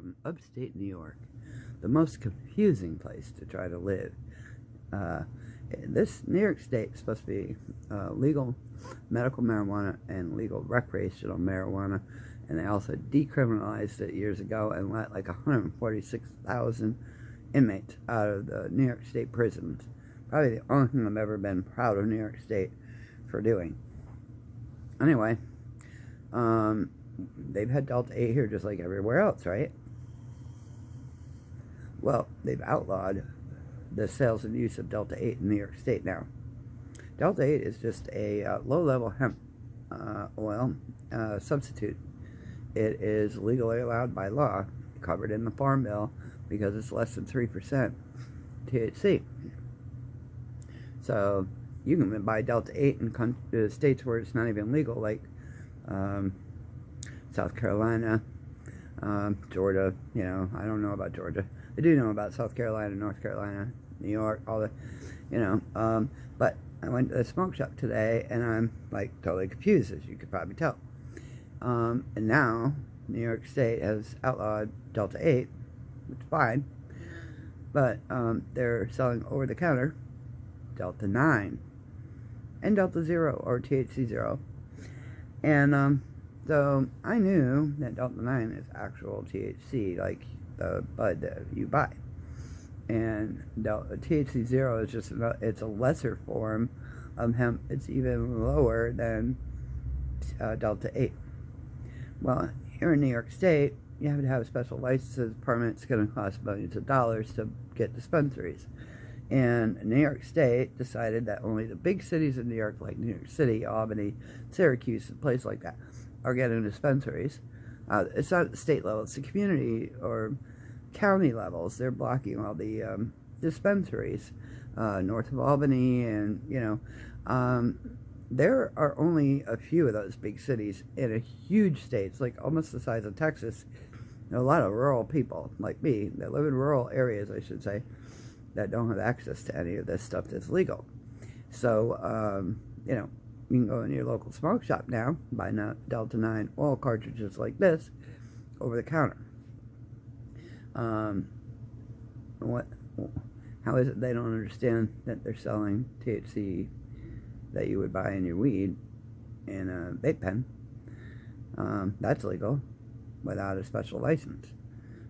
from upstate New York, the most confusing place to try to live. This New York State is supposed to be legal medical marijuana and legal recreational marijuana, and they also decriminalized it years ago and let like 146,000 inmates out of the New York State prisons. Probably the only thing I've ever been proud of New York State for doing. Anyway, they've had Delta 8 here just like everywhere else, right? Well, they've outlawed the sales and use of Delta 8 in New York State now. Delta 8 is just a low-level hemp oil substitute. It is legally allowed by law, covered in the Farm Bill, because it's less than 3% THC. So you can buy Delta 8 in states where it's not even legal, like South Carolina, Georgia. You know, I don't know about Georgia. I do know about South Carolina, North Carolina, New York, all the, you know. But I went to the smoke shop today, and I'm like totally confused, as you could probably tell. And now New York State has outlawed Delta 8, which is fine, but they're selling over-the-counter Delta 9 and Delta 0 or THC 0. And so I knew that Delta 9 is actual THC, like the bud that you buy. And THC 0 is just it's a lesser form of hemp. It's even lower than Delta 8. Well, here in New York State, you have to have special licenses, permits. Going to cost millions of dollars to get dispensaries. And New York State decided that only the big cities in New York, like New York City, Albany, Syracuse, and places like that, are getting dispensaries. It's not at the state level, it's the community or county levels. They're blocking all the dispensaries north of Albany, and, you know, there are only a few of those big cities in a huge state. It's like almost the size of Texas. There are a lot of rural people, like me, that live in rural areas, I should say, that don't have access to any of this stuff that's legal. So, you know, you can go in your local smoke shop now, buy Delta 9 oil cartridges like this, over the counter. How is it they don't understand that they're selling THC that you would buy in your weed in a vape pen? That's legal without a special license.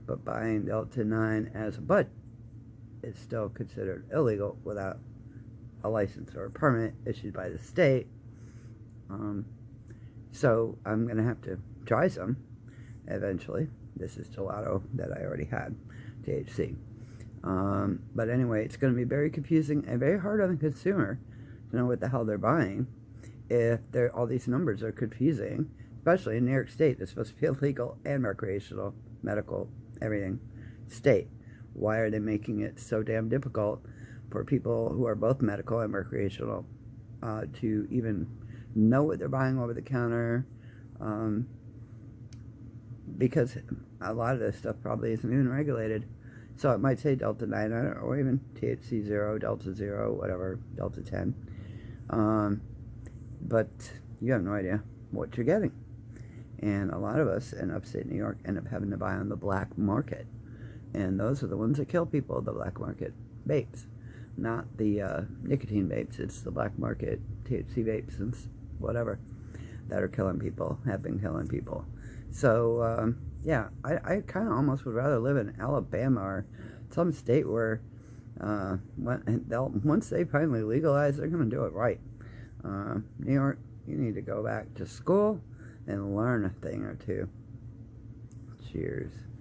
But buying Delta 9 as a bud is still considered illegal without a license or a permit issued by the state. So I'm going to have to try some eventually. This is gelato that I already had, THC. But anyway, it's going to be very confusing and very hard on the consumer to know what the hell they're buying if all these numbers are confusing, especially in New York State. It's supposed to be a legal and recreational, medical, everything state. Why are they making it so damn difficult for people who are both medical and recreational to even know what they're buying over the counter? Because a lot of this stuff probably isn't even regulated. So it might say Delta 9 on it, or even THC 0, Delta 0, whatever, Delta 10. But you have no idea what you're getting. And a lot of us in upstate New York end up having to buy on the black market. And those are the ones that kill people, the black market vapes. Not the nicotine vapes, it's the black market THC vapes and whatever that are killing people, have been killing people. So, yeah, I kind of almost would rather live in Alabama or some state where once they finally legalize, they're going to do it right. New York, you need to go back to school and learn a thing or two. Cheers.